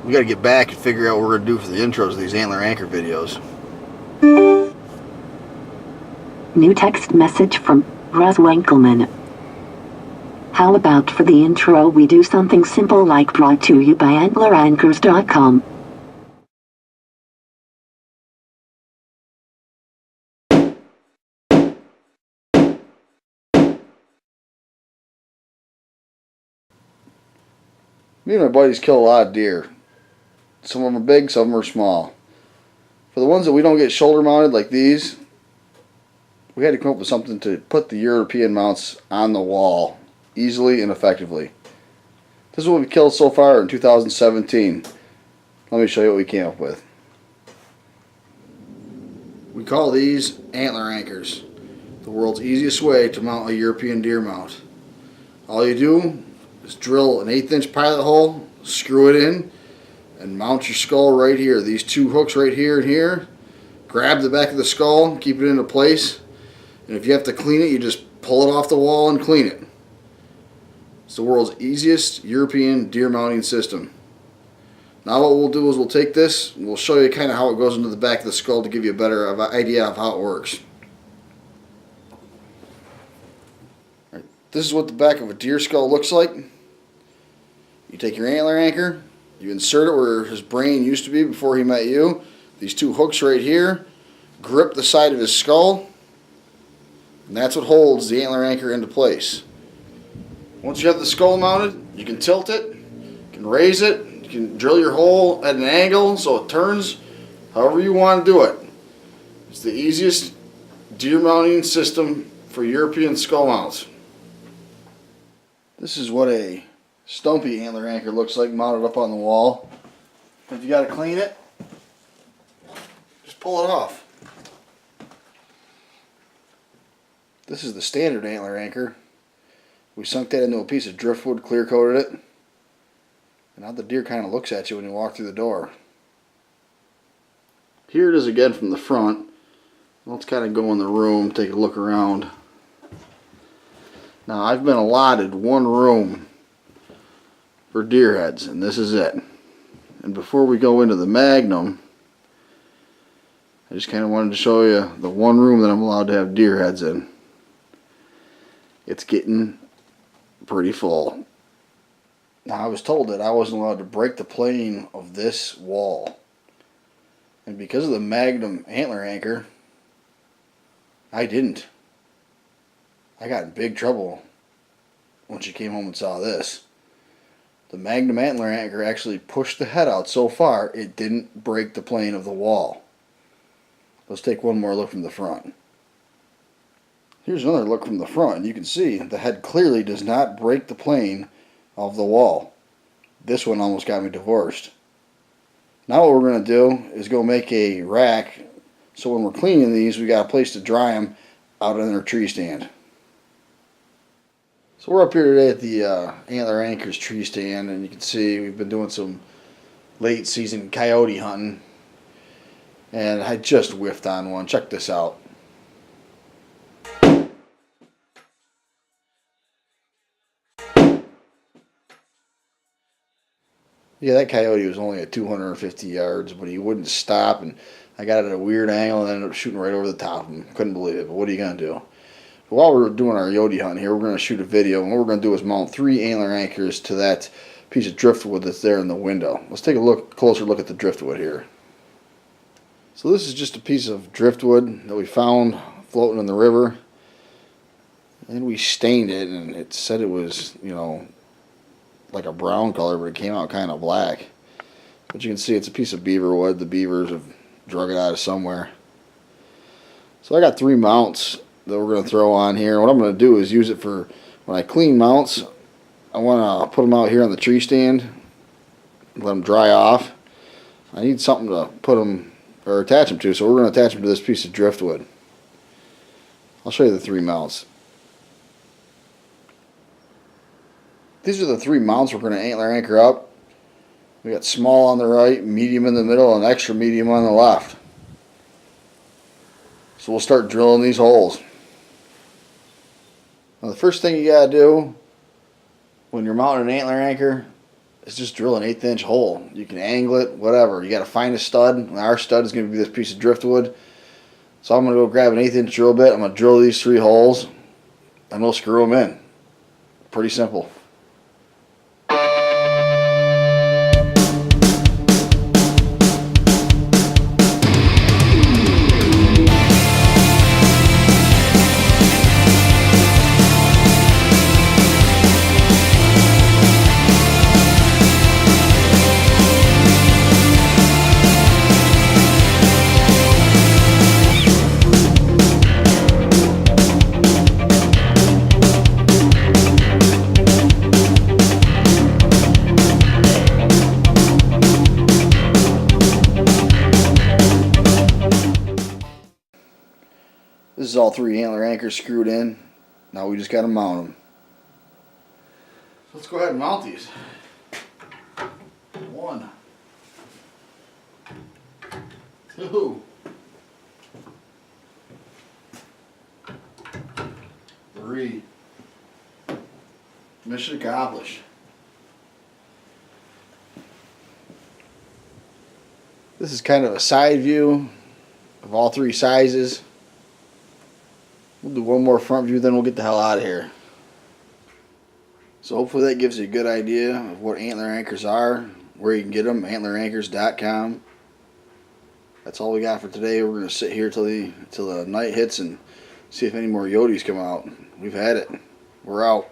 We got to get back and figure out what we're going to do for the intros of these Antler Anchor videos. New text message from Russ Winkelman. How about for the intro we do something simple like brought to you by AntlerAnchors.com. Me and my buddies kill a lot of deer. Some of them are big, some of them are small. For the ones that we don't get shoulder mounted like these, we had to come up with something to put the European mounts on the wall easily and effectively. This is what we've killed so far in 2017. Let me show you what we came up with. We call these Antler Anchors, the world's easiest way to mount a European deer mount. All you do is drill an 1/8 inch pilot hole, screw it in, and mount your skull right here. These two hooks right here and here. Grab the back of the skull, keep it into place, and if you have to clean it, you just pull it off the wall and clean it. It's the world's easiest European deer mounting system. Now what we'll do is we'll take this and we'll show you kind of how it goes into the back of the skull to give you a better idea of how it works. Right. This is what the back of a deer skull looks like. You take your antler anchor, you insert it where his brain used to be before he met you. These two hooks right here grip the side of his skull, and that's what holds the antler anchor into place. Once you have the skull mounted, you can tilt it, you can raise it, you can drill your hole at an angle so it turns however you want to do it. It's the easiest deer mounting system for European skull mounts. This is what a stumpy antler anchor looks like mounted up on the wall. If you got to clean it, just pull it off. This is the standard antler anchor. We sunk that into a piece of driftwood, clear coated it, and now the deer kind of looks at you when you walk through the door. Here it is again from the front. Let's kind of go in the room, take a look around. Now I've been allotted one room for deer heads, and this is it. And before we go into the Magnum, I just kind of wanted to show you the one room that I'm allowed to have deer heads in. It's getting pretty full. Now I was told that I wasn't allowed to break the plane of this wall, and because of the Magnum antler anchor, I didn't. I got in big trouble when she came home and saw this. The Magnum antler anchor actually pushed the head out so far it didn't break the plane of the wall. Let's take one more look from the front. Here's another look from the front, and you can see the head clearly does not break the plane of the wall. This one almost got me divorced. Now what we're going to do is go make a rack so when we're cleaning these we got a place to dry them out in our tree stand. So we're up here today at the Antler Anchors tree stand, and you can see we've been doing some late season coyote hunting, and I just whiffed on one. Check this out. Yeah, that coyote was only at 250 yards, but he wouldn't stop, and I got it at a weird angle and ended up shooting right over the top of him. Couldn't believe it, but what are you going to do? But while we're doing our coyote hunt here, we're going to shoot a video, and what we're going to do is mount 3 antler anchors to that piece of driftwood that's there in the window. Let's take a closer look at the driftwood here. So this is just a piece of driftwood that we found floating in the river, and we stained it, and it said it was, you know, like a brown color, but it came out kind of black. But you can see it's a piece of beaver wood. The beavers have drug it out of somewhere. So I got 3 mounts that we're going to throw on here. What I'm going to do is use it for when I clean mounts. I want to put them out here on the tree stand, let them dry off. I need something to put them or attach them to, so we're going to attach them to this piece of driftwood. I'll show you the 3 mounts. These are the 3 mounts we're going to antler anchor up. We got small on the right, medium in the middle, and extra medium on the left. So we'll start drilling these holes. Now the first thing you got to do when you're mounting an antler anchor is just drill an 1/8 inch hole. You can angle it, whatever. You got to find a stud. Our stud is going to be this piece of driftwood. So I'm going to go grab an 1/8 inch drill bit. I'm going to drill these 3 holes and we'll screw them in. Pretty simple. This is all 3 antler anchors screwed in. Now we just got to mount them. Let's go ahead and mount these. 1, 2, 3. Mission accomplished. This is kind of a side view of all 3 sizes. We'll do one more front view, then we'll get the hell out of here. So hopefully that gives you a good idea of what antler anchors are, where you can get them, AntlerAnchors.com. That's all we got for today. We're going to sit here till the night hits and see if any more Yotes come out. We've had it. We're out.